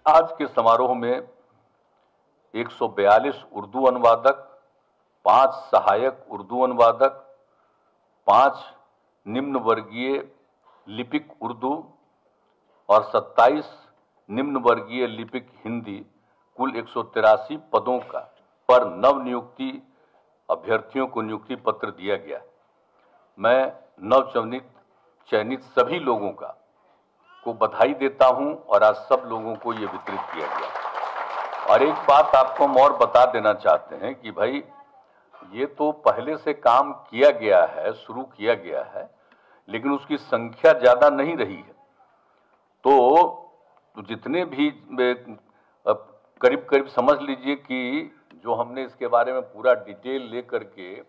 आज के समारोह में 142 उर्दू अनुवादक, 5 सहायक उर्दू अनुवादक, 5 निम्न वर्गीय लिपिक उर्दू और 27 निम्न वर्गीय लिपिक हिंदी, कुल 183 पदों का पर नवनियुक्ति अभ्यर्थियों को नियुक्ति पत्र दिया गया। मैं चयनित सभी लोगों को बधाई देता हूं और आज सब लोगों को ये वितरित किया गया। और एक बात आपको हम और बता देना चाहते हैं कि भाई ये तो पहले से काम किया गया है, शुरू किया गया है, लेकिन उसकी संख्या ज्यादा नहीं रही है। तो जितने भी करीब करीब समझ लीजिए कि जो हमने इसके बारे में पूरा डिटेल लेकर के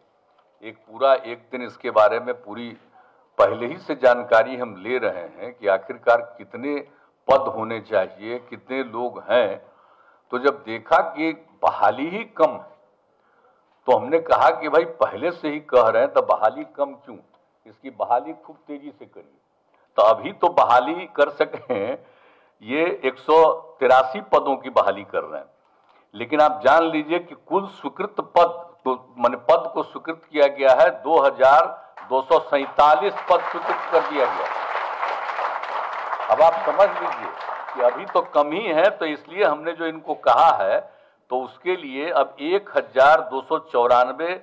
एक दिन इसके बारे में पूरी पहले ही से जानकारी हम ले रहे हैं कि आखिरकार कितने पद होने चाहिए, कितने लोग हैं। तो जब देखा कि बहाली ही कम है तो हमने कहा कि भाई पहले से ही कह रहे हैं तो बहाली कम क्यों, इसकी बहाली खूब तेजी से करिए। तो अभी तो बहाली कर सके हैं, ये 183 पदों की बहाली कर रहे हैं, लेकिन आप जान लीजिए कि कुल स्वीकृत पद को स्वीकृत किया गया है 2247 पद स्वीकृत कर दिया गया। अब आप समझ लीजिए कि अभी तो कम ही है, तो इसलिए हमने जो इनको कहा है तो उसके लिए अब 1294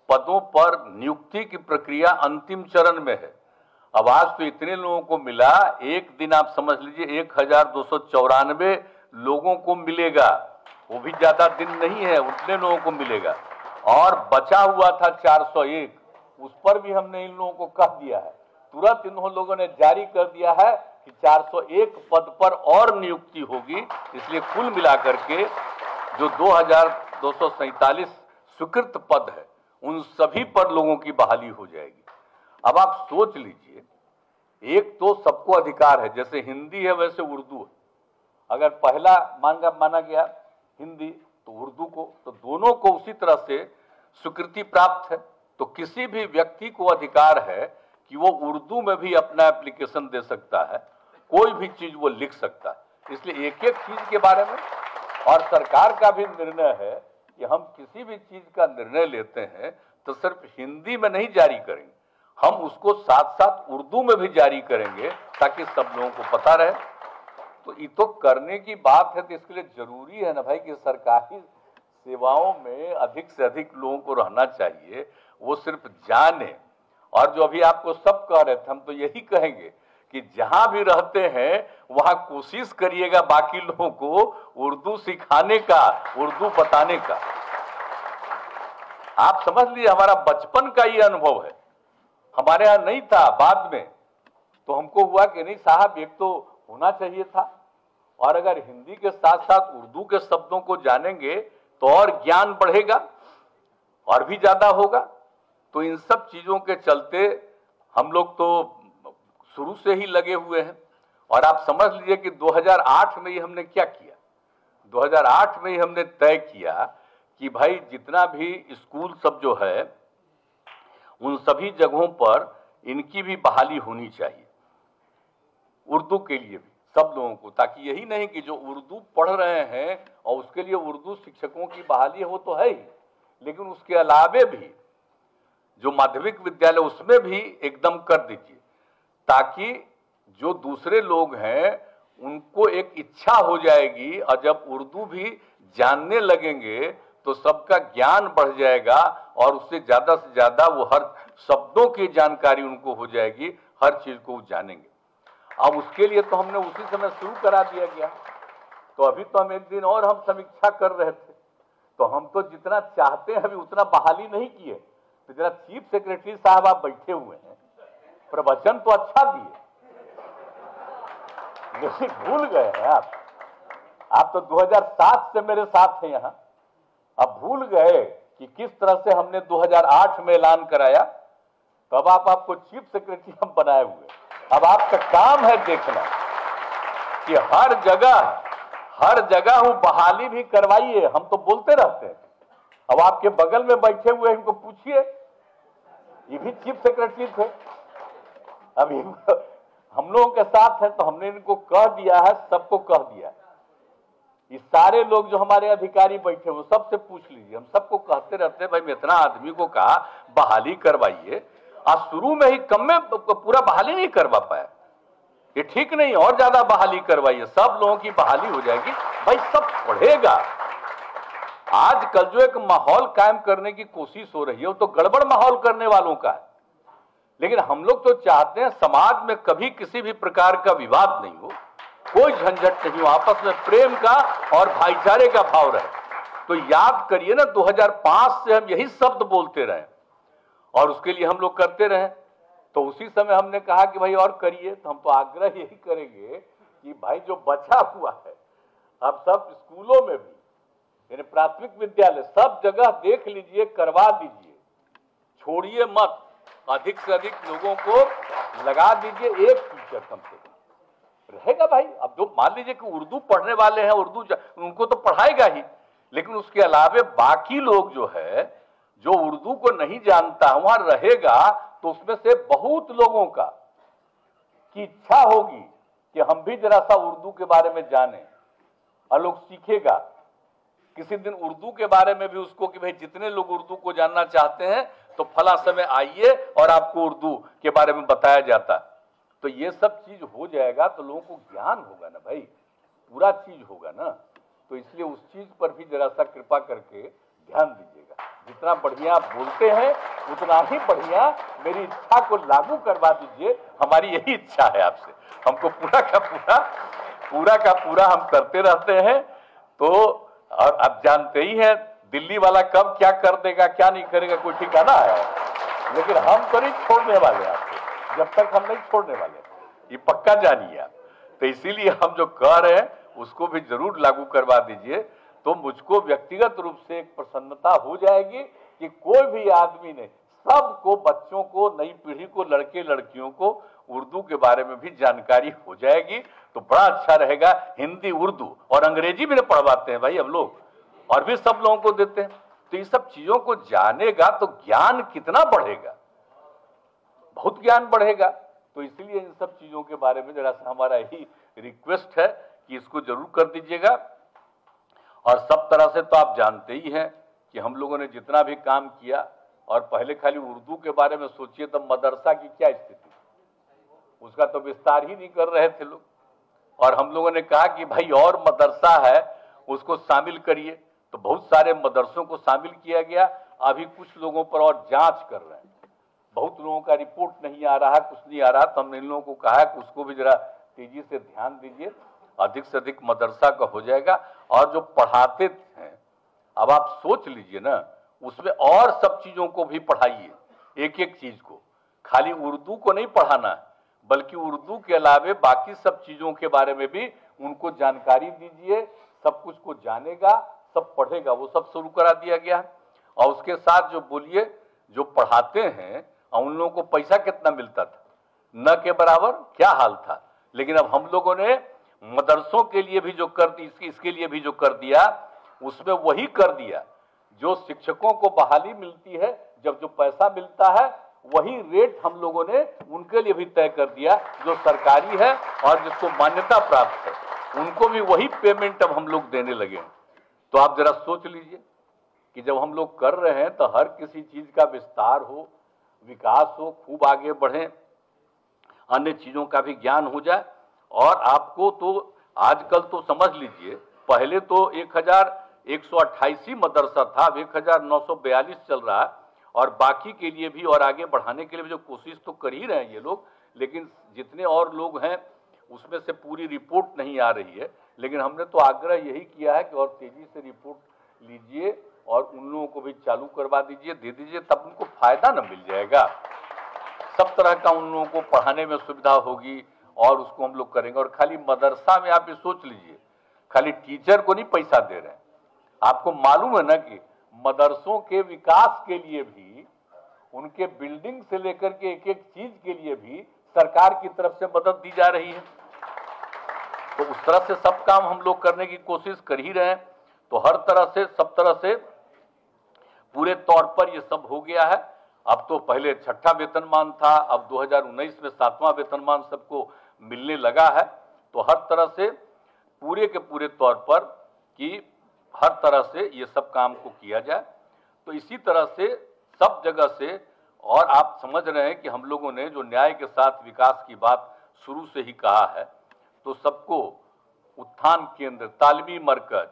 पदों पर नियुक्ति की प्रक्रिया अंतिम चरण में है। अब आज तो इतने लोगों को मिला, एक दिन आप समझ लीजिए 1294 लोगों को मिलेगा, वो भी ज्यादा दिन नहीं है, उतने लोगों को मिलेगा। और बचा हुआ था 401, उस पर भी हमने इन लोगों को कह दिया है, तुरंत इन लोगों ने जारी कर दिया है कि 401 पद पर और नियुक्ति होगी। इसलिए कुल मिलाकर के जो 2247 स्वीकृत पद है उन सभी पर लोगों की बहाली हो जाएगी। अब आप सोच लीजिए, एक तो सबको अधिकार है, जैसे हिंदी है वैसे उर्दू है। अगर पहला माना गया हिंदी तो उर्दू को, तो दोनों को उसी तरह से स्वीकृति प्राप्त है। तो किसी भी व्यक्ति को अधिकार है कि वो उर्दू में भी अपना एप्लीकेशन दे सकता है, कोई भी चीज वो लिख सकता है। इसलिए एक एक चीज के बारे में, और सरकार का भी निर्णय है कि हम किसी भी चीज का निर्णय लेते हैं तो सिर्फ हिंदी में नहीं जारी करेंगे, हम उसको साथ साथ उर्दू में भी जारी करेंगे ताकि सब लोगों को पता रहे। तो ये तो करने की बात है, तो इसके लिए जरूरी है ना भाई कि सरकारी सेवाओं में अधिक से अधिक लोगों को रहना चाहिए, वो सिर्फ जाने। और जो अभी आपको सब कह रहे थे, हम तो यही कहेंगे कि जहां भी रहते हैं वहां कोशिश करिएगा बाकी लोगों को उर्दू सिखाने का, उर्दू बताने का। आप समझ लीजिए हमारा बचपन का ये अनुभव है, हमारे यहां नहीं था, बाद में तो हमको हुआ कि नहीं साहब एक तो होना चाहिए था, और अगर हिंदी के साथ साथ उर्दू के शब्दों को जानेंगे तो और ज्ञान बढ़ेगा और भी ज्यादा होगा। तो इन सब चीजों के चलते हम लोग तो शुरू से ही लगे हुए हैं। और आप समझ लीजिए कि 2008 में ही हमने क्या किया, 2008 में ही हमने तय किया कि भाई जितना भी स्कूल सब जो है उन सभी जगहों पर इनकी भी बहाली होनी चाहिए, उर्दू के लिए भी सब लोगों को, ताकि यही नहीं कि जो उर्दू पढ़ रहे हैं और उसके लिए उर्दू शिक्षकों की बहाली हो तो है ही, लेकिन उसके अलावे भी जो माध्यमिक विद्यालय उसमें भी एकदम कर दीजिए, ताकि जो दूसरे लोग हैं उनको एक इच्छा हो जाएगी, और जब उर्दू भी जानने लगेंगे तो सबका ज्ञान बढ़ जाएगा और उससे ज्यादा वो हर शब्दों की जानकारी उनको हो जाएगी, हर चीज को जानेंगे। अब उसके लिए तो हमने उसी समय शुरू करा दिया गया। तो अभी तो हम एक दिन और हम समीक्षा कर रहे थे, तो हम तो जितना चाहते हैं अभी उतना बहाली नहीं किए। तो जरा चीफ सेक्रेटरी साहब आप बैठे हुए हैं, प्रवचन तो अच्छा दिए लेकिन भूल गए हैं आप तो 2007 से मेरे साथ हैं यहां, अब भूल गए कि किस तरह से हमने 2008 में ऐलान कराया। तो अब आपको चीफ सेक्रेटरी हम बनाए हुए, अब आपका काम है देखना कि हर जगह वो बहाली भी करवाइए। हम तो बोलते रहते हैं, अब आपके बगल में बैठे हुए इनको पूछिए, ये भी चीफ सेक्रेटरी थे, अब हम लोगों के साथ है, तो हमने इनको कह दिया है, सबको कह दिया ये सारे लोग जो हमारे अधिकारी बैठे वो सबसे पूछ लीजिए, हम सबको कहते रहते हैं भाई मैं इतना आदमी को कहा बहाली करवाइए, आज शुरू में ही कम में पूरा बहाली नहीं करवा पाया, ये ठीक नहीं, और ज्यादा बहाली करवाइए, सब लोगों की बहाली हो जाएगी, भाई सब पढ़ेगा। आजकल जो एक माहौल कायम करने की कोशिश हो रही है वो तो गड़बड़ माहौल करने वालों का है, लेकिन हम लोग तो चाहते हैं समाज में कभी किसी भी प्रकार का विवाद नहीं हो, कोई झंझट नहीं हो, आपस में प्रेम का और भाईचारे का भाव रहे। तो याद करिए ना 2005 से हम यही शब्द बोलते रहे और उसके लिए हम लोग करते रहे, तो उसी समय हमने कहा कि भाई और करिए, तो हम तो आग्रह यही करेंगे कि भाई जो बचा हुआ है अब सब स्कूलों में भी, यानी प्राथमिक विद्यालय सब जगह देख लीजिए, करवा दीजिए, छोड़िए मत, अधिक से अधिक लोगों को लगा दीजिए, एक टीचर कम से कम रहेगा भाई। अब जो मान लीजिए कि उर्दू पढ़ने वाले हैं, उर्दू उनको तो पढ़ाएगा ही, लेकिन उसके अलावे बाकी लोग जो है जो उर्दू को नहीं जानता वहां रहेगा, तो उसमें से बहुत लोगों का की इच्छा होगी कि हम भी जरा सा उर्दू के बारे में जानें, और लोग सीखेगा किसी दिन उर्दू के बारे में भी उसको कि भाई जितने लोग उर्दू को जानना चाहते हैं तो फला समय आइए और आपको उर्दू के बारे में बताया जाता। तो ये सब चीज हो जाएगा तो लोगों को ज्ञान होगा ना भाई, पूरा चीज होगा ना, तो इसलिए उस चीज पर भी जरा सा कृपा करके ध्यान दीजिएगा। जितना बढ़िया आप बोलते हैं उतना ही बढ़िया मेरी इच्छा को लागू करवा दीजिए, हमारी यही इच्छा है आपसे, हमको पूरा का पूरा हम करते रहते हैं। तो और आप जानते ही हैं दिल्ली वाला कब क्या कर देगा क्या नहीं करेगा कोई ठिकाना है, लेकिन हम तो नहीं छोड़ने वाले आपको, जब तक हम नहीं छोड़ने वाले, ये पक्का जानिए आप। तो इसीलिए हम जो कह रहे हैं उसको भी जरूर लागू करवा दीजिए, तो मुझको व्यक्तिगत रूप से एक प्रसन्नता हो जाएगी कि कोई भी आदमी ने, सबको, बच्चों को, नई पीढ़ी को, लड़के लड़कियों को उर्दू के बारे में भी जानकारी हो जाएगी, तो बड़ा अच्छा रहेगा। हिंदी, उर्दू और अंग्रेजी भी पढ़वाते हैं भाई हम लोग, और भी सब लोगों को देते हैं, तो ये सब चीजों को जानेगा तो ज्ञान कितना बढ़ेगा, बहुत ज्ञान बढ़ेगा। तो इसलिए इन सब चीजों के बारे में जरा सा हमारा यही रिक्वेस्ट है कि इसको जरूर कर दीजिएगा। और सब तरह से तो आप जानते ही हैं कि हम लोगों ने जितना भी काम किया, और पहले खाली उर्दू के बारे में सोचिए तो मदरसा की क्या स्थिति, उसका तो विस्तार ही नहीं कर रहे थे लोग, और हम लोगों ने कहा कि भाई और मदरसा है उसको शामिल करिए, तो बहुत सारे मदरसों को शामिल किया गया। अभी कुछ लोगों पर और जांच कर रहे हैं, बहुत लोगों का रिपोर्ट नहीं आ रहा, कुछ नहीं आ रहा, तो हमने इन लोगों को कहा कि उसको भी जरा तेजी से ध्यान दीजिए, अधिक से अधिक मदरसा का हो जाएगा। और जो पढ़ाते हैं, अब आप सोच लीजिए ना, उसमें और सब चीजों को भी पढ़ाइए, एक एक चीज को, खाली उर्दू को नहीं पढ़ाना है, बल्कि उर्दू के अलावे बाकी सब चीजों के बारे में भी उनको जानकारी दीजिए, सब कुछ को जानेगा, सब पढ़ेगा, वो सब शुरू करा दिया गया है। और उसके साथ जो बोलिए जो पढ़ाते हैं उन लोगों को पैसा कितना मिलता था, न के बराबर क्या हाल था, लेकिन अब हम लोगों ने मदरसों के लिए भी जो कर दी, इसके लिए भी जो कर दिया, उसमें वही कर दिया जो शिक्षकों को बहाली मिलती है, जब जो पैसा मिलता है वही रेट हम लोगों ने उनके लिए भी तय कर दिया, जो सरकारी है और जिसको मान्यता प्राप्त है उनको भी वही पेमेंट अब हम लोग देने लगे हैं। तो आप जरा सोच लीजिए कि जब हम लोग कर रहे हैं तो हर किसी चीज का विस्तार हो, विकास हो, खूब आगे बढ़े, अन्य चीजों का भी ज्ञान हो जाए। और आपको तो आजकल तो समझ लीजिए, पहले तो 1128 मदरसा था, अब 1942 चल रहा है, और बाकी के लिए भी और आगे बढ़ाने के लिए भी जो कोशिश तो कर ही रहे हैं ये लोग, लेकिन जितने और लोग हैं उसमें से पूरी रिपोर्ट नहीं आ रही है। लेकिन हमने तो आग्रह यही किया है कि और तेजी से रिपोर्ट लीजिए और उन लोगों को भी चालू करवा दीजिए, दे दीजिए, तब उनको फायदा न मिल जाएगा, सब तरह का उन लोगों को पढ़ाने में सुविधा होगी और उसको हम लोग करेंगे। और खाली मदरसा में आप ये सोच लीजिए, खाली टीचर को नहीं पैसा दे रहे हैं, आपको मालूम है ना कि मदरसों के विकास के लिए भी, उनके बिल्डिंग से लेकर के एक एक चीज के लिए भी सरकार की तरफ से मदद दी जा रही है। तो उस तरह से सब काम हम लोग करने की कोशिश कर ही रहे हैं। तो हर तरह से, सब तरह से पूरे तौर पर ये सब हो गया है। अब तो पहले 6ठा वेतनमान था, अब 2019 में 7वां वेतनमान सबको मिलने लगा है। तो हर तरह से पूरे के पूरे तौर पर कि हर तरह से ये सब काम को किया जाए। तो इसी तरह से सब जगह से, और आप समझ रहे हैं कि हम लोगों ने जो न्याय के साथ विकास की बात शुरू से ही कहा है, तो सबको उत्थान केंद्र, तालीमी मरकज,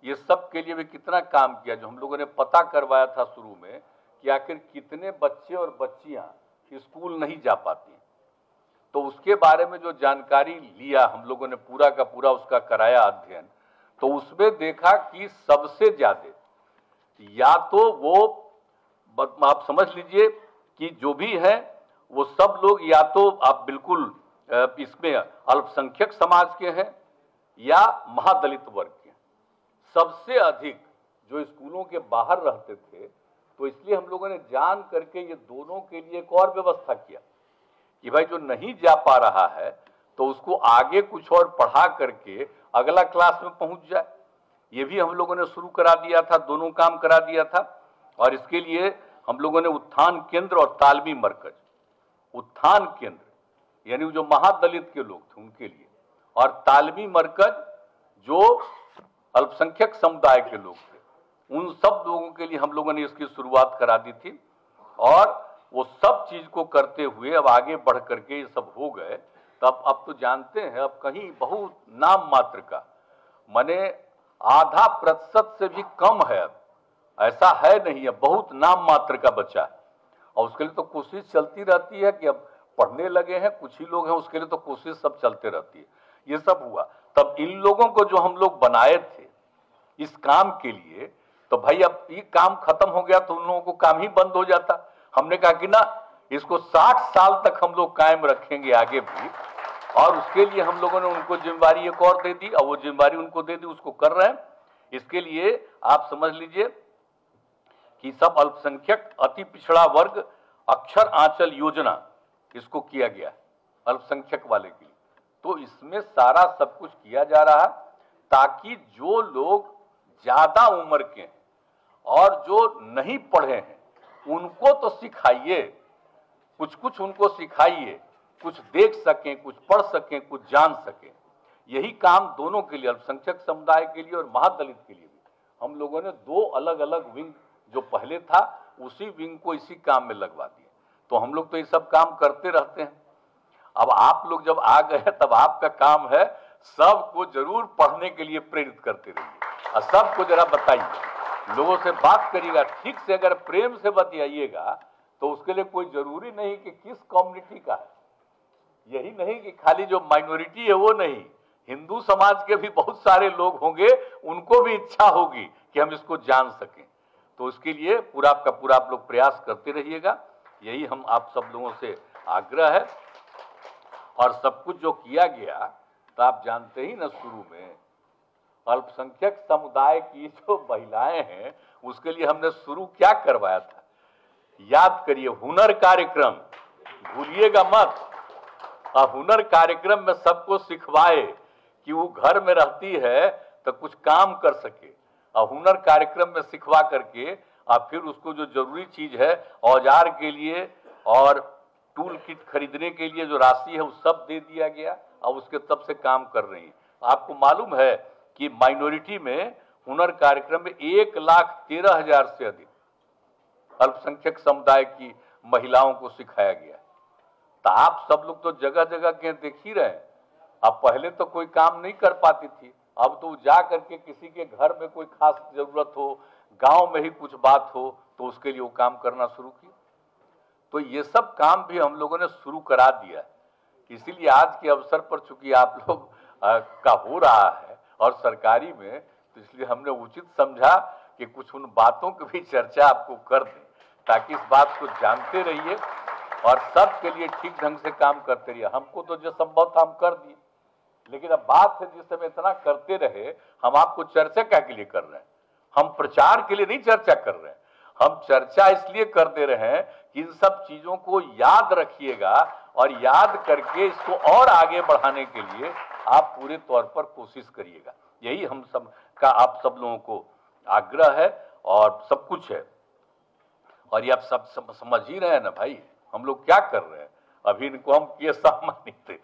ये सब के लिए भी कितना काम किया। जो हम लोगों ने पता करवाया था शुरू में कि आखिर कितने बच्चे और बच्चियां स्कूल नहीं जा पाती, तो उसके बारे में जो जानकारी लिया हम लोगों ने, पूरा का पूरा उसका कराया अध्ययन, तो उसमें देखा कि सबसे ज्यादा या तो वो, आप समझ लीजिए कि जो भी है वो सब लोग या तो आप बिल्कुल इसमें अल्पसंख्यक समाज के हैं या महादलित वर्ग के। सबसे अधिक जो स्कूलों के बाहर रहते थे, तो इसलिए हम लोगों ने जान करके ये दोनों के लिए एक और व्यवस्था किया कि भाई जो नहीं जा पा रहा है तो उसको आगे कुछ और पढ़ा करके अगला क्लास में पहुंच जाए। ये भी हम लोगों ने शुरू करा दिया था, दोनों काम करा दिया था। और इसके लिए हम लोगों ने उत्थान केंद्र और तालमी मरकज, उत्थान केंद्र यानी जो महादलित के लोग थे उनके लिए, और तालमी मरकज जो अल्पसंख्यक समुदाय के लोग थे, उन सब लोगों के लिए हम लोगों ने इसकी शुरुआत करा दी थी। और वो सब चीज को करते हुए अब आगे बढ़ करके ये सब हो गए। तब अब तो जानते हैं, अब कहीं बहुत नाम मात्र का, माने 0.5% से भी कम है, अब ऐसा है नहीं है, बहुत नाम मात्र का बच्चा है। और उसके लिए तो कोशिश चलती रहती है कि अब पढ़ने लगे हैं, कुछ ही लोग हैं, उसके लिए तो कोशिश सब चलते रहती है। ये सब हुआ, तब इन लोगों को जो हम लोग बनाए थे इस काम के लिए, तो भाई अब ये काम खत्म हो गया तो उन लोगों को काम ही बंद हो जाता। हमने कहा कि ना, इसको 60 साल तक हम लोग कायम रखेंगे आगे भी, और उसके लिए हम लोगों ने उनको जिम्मेवारी एक और दे दी, और वो जिम्मेवारी उनको दे दी, उसको कर रहे हैं। इसके लिए आप समझ लीजिए कि सब अल्पसंख्यक अति पिछड़ा वर्ग अक्षर आंचल योजना, इसको किया गया अल्पसंख्यक वाले के लिए। तो इसमें सारा सब कुछ किया जा रहा है ताकि जो लोग ज्यादा उम्र के हैं और जो नहीं पढ़े हैं उनको तो सिखाइए, कुछ कुछ उनको सिखाइए, कुछ देख सकें, कुछ पढ़ सकें, कुछ जान सकें। यही काम दोनों के लिए, अल्पसंख्यक समुदाय के लिए और महादलित के लिए भी, हम लोगों ने 2 अलग अलग विंग, जो पहले था उसी विंग को इसी काम में लगवा दिए। तो हम लोग तो ये सब काम करते रहते हैं। अब आप लोग जब आ गए तब आपका काम है सबको जरूर पढ़ने के लिए प्रेरित करते रहिए, और सबको जरा बताइए, लोगों से बात करिएगा ठीक से। अगर प्रेम से बतियाइएगा तो उसके लिए कोई जरूरी नहीं कि किस कम्युनिटी का है, यही नहीं कि खाली जो माइनॉरिटी है वो नहीं, हिंदू समाज के भी बहुत सारे लोग होंगे, उनको भी इच्छा होगी कि हम इसको जान सकें। तो उसके लिए पूरा का पूरा आप लोग प्रयास करते रहिएगा, यही हम आप सब लोगों से आग्रह है। और सब कुछ जो किया गया, तो आप जानते ही ना, शुरू में अल्पसंख्यक समुदाय की जो महिलाएं हैं उसके लिए हमने शुरू क्या करवाया था, याद करिए, हुनर कार्यक्रम, भूलिएगा मत। और हुनर कार्यक्रम में सबको सिखवाए कि वो घर में रहती है तो कुछ काम कर सके, और हुनर कार्यक्रम में सिखवा करके और फिर उसको जो जरूरी चीज है औजार के लिए और टूल किट खरीदने के लिए जो राशि है वो सब दे दिया गया, और उसके तब से काम कर रही है। आपको मालूम है कि माइनॉरिटी में हुनर कार्यक्रम में 1,13,000 से अधिक अल्पसंख्यक समुदाय की महिलाओं को सिखाया गया। तो आप सब लोग तो जगह जगह के देख ही रहे हैं। अब पहले तो कोई काम नहीं कर पाती थी, अब तो जा करके किसी के घर में कोई खास जरूरत हो, गांव में ही कुछ बात हो, तो उसके लिए वो काम करना शुरू किया। तो ये सब काम भी हम लोगों ने शुरू करा दिया। इसीलिए आज के अवसर पर चूंकि आप लोग का हो रहा है और सरकारी में, तो इसलिए हमने उचित समझा कि कुछ उन बातों की भी चर्चा आपको कर दें, ताकि इस बात को जानते रहिए और सबके लिए ठीक ढंग से काम करते रहिए। हमको तो जो संभव था हम कर दिए, लेकिन अब बात है जिस समय इतना करते रहे, हम आपको चर्चा क्या के लिए कर रहे हैं? हम प्रचार के लिए नहीं चर्चा कर रहे हैं, हम चर्चा इसलिए कर दे रहे हैं कि इन सब चीजों को याद रखिएगा, और याद करके इसको और आगे बढ़ाने के लिए आप पूरे तौर पर कोशिश करिएगा। यही हम सब का आप सब लोगों को आग्रह है और सब कुछ है। और ये आप सब समझ ही रहे हैं ना भाई, हम लोग क्या कर रहे हैं। अभी इनको हम किए सम्मानित,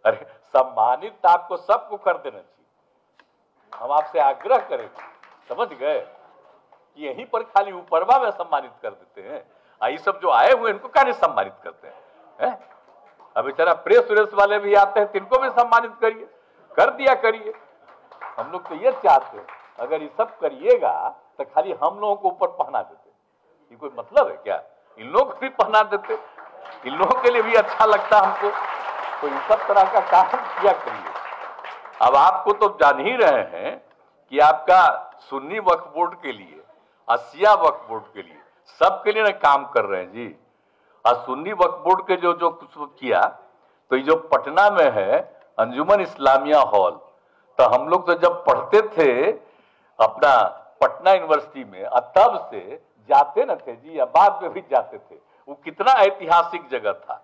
अरे सम्मानित आपको सबको कर देना चाहिए। हम आपसे आग्रह करेंगे, समझ गए, कि यहीं पर खाली ऊपरवा में सम्मानित कर देते हैं, ये सब जो आए हुए इनको क्या नहीं सम्मानित करते हैं? अब बेचारा प्रेस व्रेस वाले भी आते हैं, इनको भी सम्मानित करिए, कर दिया करिए। हम लोग तो ये चाहते हैं, अगर ये सब करिएगा तो खाली हम लोगों को ऊपर पहना देते, ये कोई मतलब है क्या? इन लोगों को भी पहना देते, इन लोगों के लिए भी अच्छा लगता हमको। तो इन सब तरह का काम किया करिए। अब आपको तो जान ही रहे हैं कि आपका सुन्नी वक्फ बोर्ड के लिए, शिया वक्फ बोर्ड के लिए, सबके लिए ना काम कर रहे हैं जी। और सुन्नी वक्फ बोर्ड के जो किया, तो ये जो पटना में है अंजुमन इस्लामिया हॉल, तो हम लोग तो जब पढ़ते थे अपना पटना यूनिवर्सिटी में, तब से जाते न थे जी, या बाद में भी जाते थे। वो कितना ऐतिहासिक जगह था।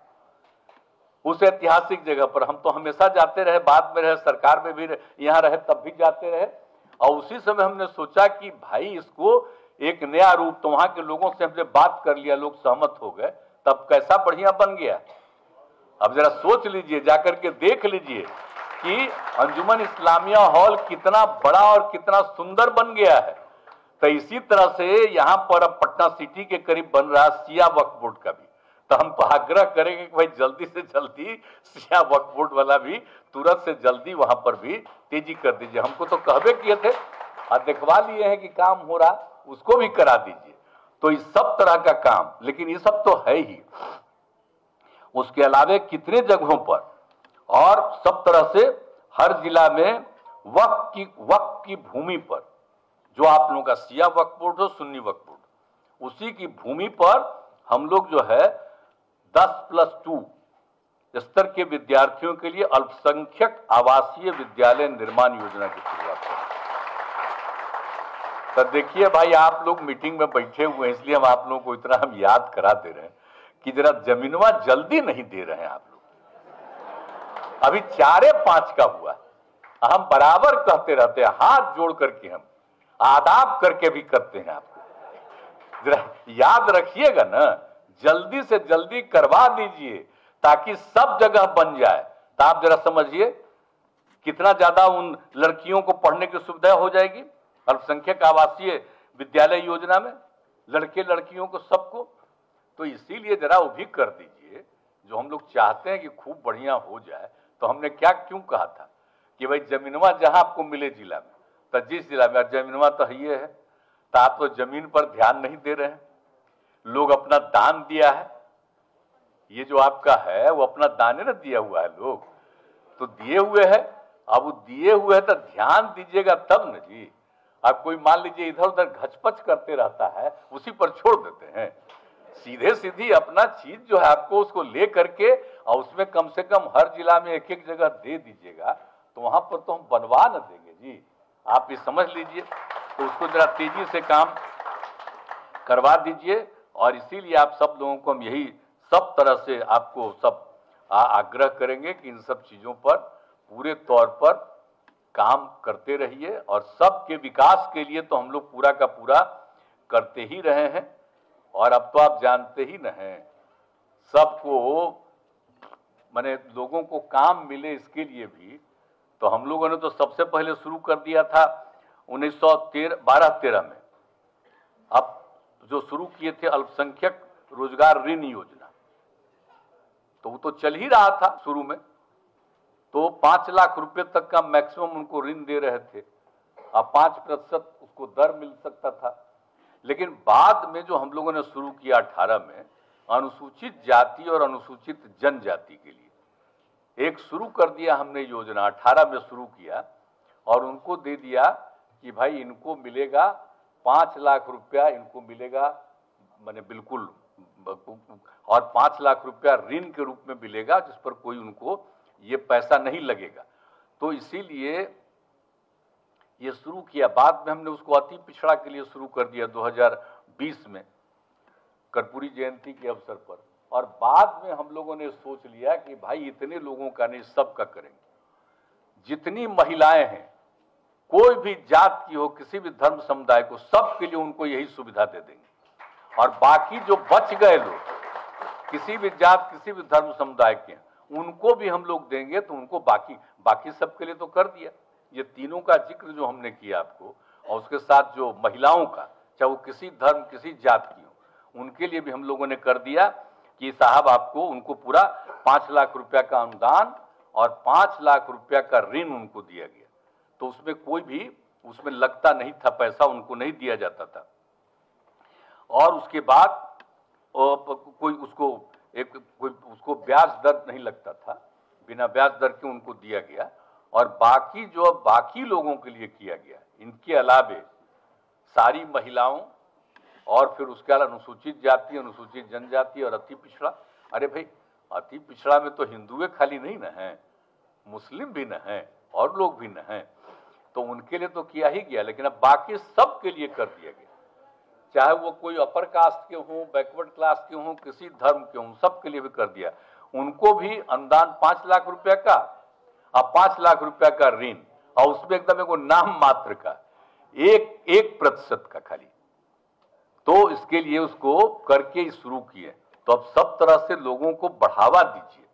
उस ऐतिहासिक जगह पर हम तो हमेशा जाते रहे, बाद में रहे, सरकार में भी यहाँ रहे, तब भी जाते रहे। और उसी समय हमने सोचा कि भाई इसको एक नया रूप, तो वहां के लोगों से हमने बात कर लिया, लोग सहमत हो गए, तब कैसा बढ़िया बन गया। अब जरा सोच लीजिए, जाकर के देख लीजिए कि अंजुमन इस्लामिया हॉल कितना बड़ा और कितना सुंदर बन गया है। तो इसी तरह से यहाँ पर अब पटना सिटी के करीब बन रहा शिया वक्फ बोर्ड का भी। तो हम तो आग्रह करेंगे कि भाई जल्दी से जल्दी शिया वक्फ बोर्ड वाला भी तुरंत से जल्दी वहां पर भी तेजी कर दीजिए। हमको तो कहवे किए थे और दिखवा लिए हैं कि काम हो रहा, उसको भी करा दीजिए। तो इस सब तरह का काम, लेकिन ये सब तो है ही, उसके अलावे कितने जगहों पर और सब तरह से हर जिला में वक्फ की भूमि पर, जो आप लोगों का शिया वक्फ बोर्ड हो, सुन्नी वक्फ बोर्ड, उसी की भूमि पर हम लोग जो है 10+2 स्तर के विद्यार्थियों के लिए अल्पसंख्यक आवासीय विद्यालय निर्माण योजना की शुरुआत करें। तो देखिए भाई, आप लोग मीटिंग में बैठे हुए हैं, इसलिए हम आप लोगों को इतना हम याद करा दे रहे हैं कि जरा जमीनवा जल्दी नहीं दे रहे हैं आप लोग। अभी 4-5 का हुआ, हम बराबर कहते रहते हैं, हाथ जोड़ करके हम आदाब करके भी करते हैं। आपको जरा याद रखिएगा ना, जल्दी से जल्दी करवा दीजिए ताकि सब जगह बन जाए। तो आप जरा समझिए कितना ज्यादा उन लड़कियों को पढ़ने की सुविधा हो जाएगी अल्पसंख्यक आवासीय विद्यालय योजना में, लड़के लड़कियों को सबको। तो इसीलिए जरा वो भी कर दीजिए जो हम लोग चाहते हैं कि खूब बढ़िया हो जाए। तो हमने क्यों कहा था कि भाई जमीनवा जहां आपको मिले जिला में, तो जिस जिला में जमीनवा तो ये है, तो आप तो जमीन पर ध्यान नहीं दे रहे हैं। लोग अपना दान दिया है, ये जो आपका है वो अपना दान ना दिया हुआ है, लोग तो दिए हुए हैं। अब वो दिए हुए है तो ध्यान दीजिएगा तब न जी। आप कोई मान लीजिए इधर उधर घचपच करते रहता है, उसी पर छोड़ देते हैं। सीधे सीधी अपना चीज जो है आपको उसको ले करके और उसमें कम से कम हर जिला में एक जगह दे दीजिएगा, तो वहां पर तो हम बनवा न देंगे जी। आप ये समझ लीजिए। तो उसको जरा तेजी से काम करवा दीजिए। और इसीलिए आप सब लोगों को हम यही सब तरह से आपको सब आग्रह करेंगे कि इन सब चीजों पर पूरे तौर पर काम करते रहिए। और सबके विकास के लिए तो हम लोग पूरा का पूरा करते ही रहे हैं। और अब तो आप जानते ही न हैं, सबको माने लोगों को काम मिले, इसके लिए भी तो हम लोगों ने तो सबसे पहले शुरू कर दिया था 1912-13 में। अब जो शुरू किए थे अल्पसंख्यक रोजगार ऋण योजना, तो वो तो चल ही रहा था शुरू में, तो 5 लाख रुपए तक का मैक्सिमम उनको ऋण दे रहे थे। अब 5% उसको दर मिल सकता था। लेकिन बाद में जो हम लोगों ने शुरू किया 18 में, अनुसूचित जाति और अनुसूचित जनजाति के लिए एक शुरू कर दिया हमने योजना, 18 में शुरू किया और उनको दे दिया कि भाई इनको मिलेगा 5 लाख रुपया, इनको मिलेगा माने बिल्कुल, और 5 लाख रुपया ऋण के रूप में मिलेगा, जिस पर कोई उनको ये पैसा नहीं लगेगा। तो इसीलिए ये शुरू किया। बाद में हमने उसको अति पिछड़ा के लिए शुरू कर दिया 2020 में कर्पूरी जयंती के अवसर पर। और बाद में हम लोगों ने सोच लिया कि भाई इतने लोगों का नहीं, सबका करेंगे। जितनी महिलाएं हैं, कोई भी जात की हो, किसी भी धर्म समुदाय को, सबके लिए उनको यही सुविधा दे देंगे। और बाकी जो बच गए लोग, किसी भी जात किसी भी धर्म समुदाय के, उनको भी हम लोग देंगे। तो उनको बाकी सबके लिए तो कर दिया। ये तीनों का जिक्र जो हमने किया आपको, और उसके साथ जो महिलाओं का, चाहे वो किसी धर्म किसी जात की हो, उनके लिए भी हम लोगों ने कर दिया कि साहब आपको उनको पूरा 5 लाख रुपया का अनुदान और 5 लाख रुपया का ऋण उनको दिया गया। तो उसमें कोई भी उसमें लगता नहीं था, पैसा उनको नहीं दिया जाता था। और उसके बाद कोई उसको ब्याज दर नहीं लगता था, बिना ब्याज दर के उनको दिया गया। और बाकी जो बाकी लोगों के लिए किया गया, इनके अलावे सारी महिलाओं और फिर उसके अलावा अनुसूचित जाति, अनुसूचित जनजाति और अति पिछड़ा। अरे भाई, अति पिछड़ा में तो हिंदुए खाली नहीं न हैं, मुस्लिम भी न हैं और लोग भी न हैं, तो उनके लिए तो किया ही गया। लेकिन अब बाकी सब के लिए कर दिया गया, चाहे वो कोई अपर कास्ट के हों, बैकवर्ड क्लास के हों, किसी धर्म के हों, सबके लिए भी कर दिया। उनको भी अनुदान 5 लाख रुपया का और 5 लाख रुपया का ऋण, और उसमें एकदम एक नाम मात्र का 1% का खाली। तो इसके लिए उसको करके शुरू किए। तो अब सब तरह से लोगों को बढ़ावा दीजिए।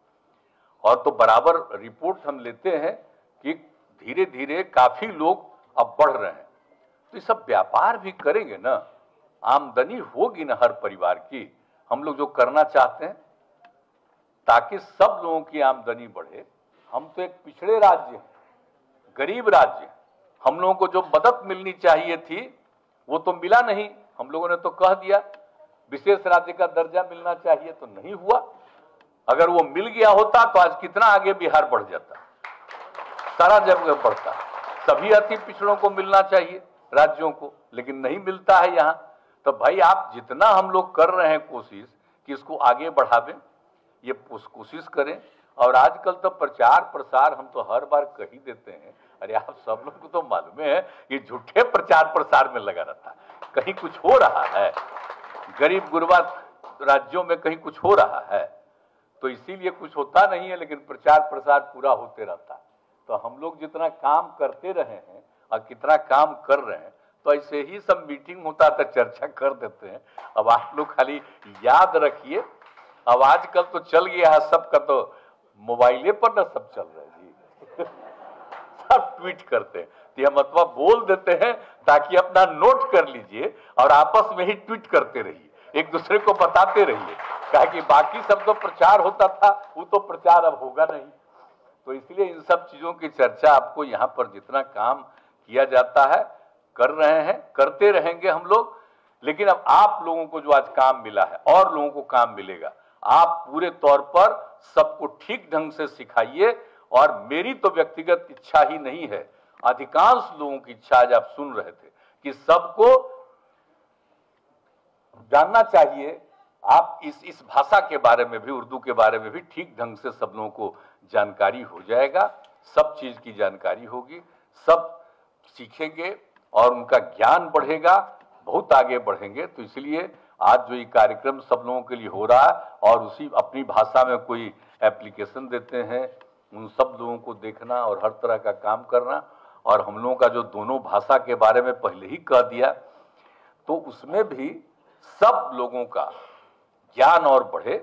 और तो बराबर रिपोर्ट हम लेते हैं कि धीरे धीरे काफी लोग अब बढ़ रहे हैं। तो ये सब व्यापार भी करेंगे ना, आमदनी होगी ना हर परिवार की। हम लोग जो करना चाहते हैं ताकि सब लोगों की आमदनी बढ़े। हम तो एक पिछड़े राज्य हैं, गरीब राज्य हैं। हम लोगों को जो मदद मिलनी चाहिए थी वो तो मिला नहीं। हम लोगों ने तो कह दिया विशेष राज्य का दर्जा मिलना चाहिए, तो नहीं हुआ। अगर वो मिल गया होता तो आज कितना आगे बिहार बढ़ जाता, सारा जगह बढ़ता। सभी अति पिछड़ों को मिलना चाहिए राज्यों को, लेकिन नहीं मिलता है यहाँ। तो भाई आप जितना हम लोग कर रहे हैं कोशिश कि इसको आगे बढ़ावें, ये कोशिश करें। और आजकल तो प्रचार प्रसार हम तो हर बार कह ही देते हैं। अरे आप सब लोग को तो मालूम है कि झूठे प्रचार प्रसार में लगा रहता है। कहीं कुछ हो रहा है, गरीब गुरबा राज्यों में कहीं कुछ हो रहा है, तो इसीलिए कुछ होता नहीं है, लेकिन प्रचार प्रसार पूरा होते रहता है। तो हम लोग जितना काम करते रहे हैं और कितना काम कर रहे हैं, तो ऐसे ही सब मीटिंग होता था, चर्चा कर देते हैं। अब आप लोग खाली याद रखिए, अब आजकल तो चल गया है सबका, तो मोबाइले पर ना सब चल रहा है जी सब ट्वीट करते हैं। तो यह मतलब बोल देते हैं ताकि अपना नोट कर लीजिए और आपस में ही ट्वीट करते रहिए, एक दूसरे को बताते रहिए। कि बाकी सब तो प्रचार होता था, वो तो प्रचार अब होगा नहीं। तो इसलिए इन सब चीजों की चर्चा आपको यहाँ पर जितना काम किया जाता है कर रहे हैं, करते रहेंगे हम लोग। लेकिन अब आप लोगों को जो आज काम मिला है और लोगों को काम मिलेगा, आप पूरे तौर पर सबको ठीक ढंग से सिखाइए। और मेरी तो व्यक्तिगत इच्छा ही नहीं है, अधिकांश लोगों की इच्छा आज आप सुन रहे थे कि सबको जानना चाहिए। आप इस भाषा के बारे में भी, उर्दू के बारे में भी ठीक ढंग से सब लोगों को जानकारी हो जाएगा, सब चीज की जानकारी होगी, सब सीखेंगे और उनका ज्ञान बढ़ेगा, बहुत आगे बढ़ेंगे। तो इसलिए आज जो ये कार्यक्रम सब लोगों के लिए हो रहा है और उसी अपनी भाषा में कोई एप्लीकेशन देते हैं, उन सब लोगों को देखना और हर तरह का काम करना। और हम लोगों का जो दोनों भाषा के बारे में पहले ही कह दिया, तो उसमें भी सब लोगों का ज्ञान और बढ़े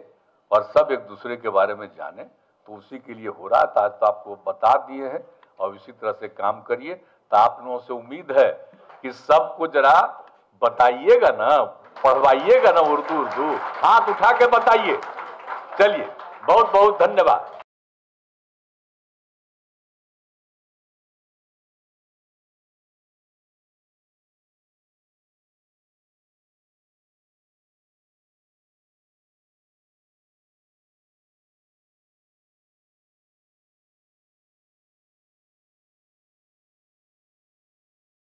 और सब एक दूसरे के बारे में जाने। तो उसी के लिए हो रहा था, आज तो आपको बता दिए हैं और इसी तरह से काम करिए। तो आप लोगों से उम्मीद है कि सबको जरा बताइएगा ना, पढ़वाइएगा ना उर्दू। हाथ उठा के बताइए। चलिए, बहुत बहुत धन्यवाद।